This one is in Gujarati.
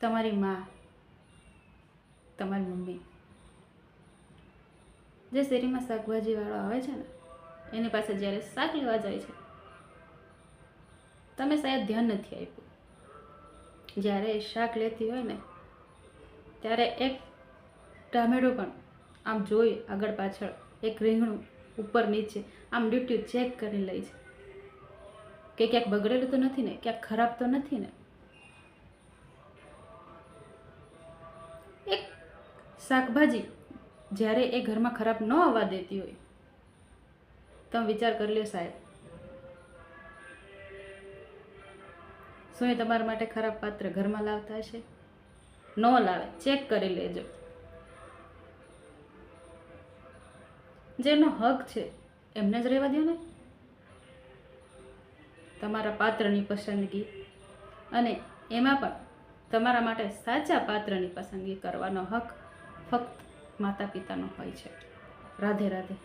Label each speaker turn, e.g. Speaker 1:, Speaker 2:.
Speaker 1: તમારી માં, તમારી મમ્મી જે શેરીમાં શાકભાજીવાળો આવે છે ને એની પાસે જ્યારે શાક લેવા જાય છે, તમે શાયદ ધ્યાન નથી આપ્યું, જ્યારે એ શાક લેતી હોય ને ત્યારે એક ટામેટું પણ આમ જોઈ આગળ પાછળ, એક રીંગણું ઉપર નીચે આમ ડ્યુટી ચેક કરી લે છે કે ક્યાંક બગડેલું તો નથી ને, ક્યાંક ખરાબ તો નથી ને. એક શાકભાજી જ્યારે એ ઘરમાં ખરાબ ન આવવા દેતી હોય, તમે વિચાર કરી લો સાહેબ, શું એ તમારા માટે ખરાબ પાત્ર ઘરમાં લાવતા હશે? ન લાવે, ચેક કરી લેજો. જેનો હક છે એમને જ રહેવા દો ને. તમારા પાત્રની પસંદગી અને એમાં પણ તમારા માટે સાચા પાત્રની પસંદગી કરવાનો હક ફક્ત માતા પિતાનો હોય છે. રાધે રાધે.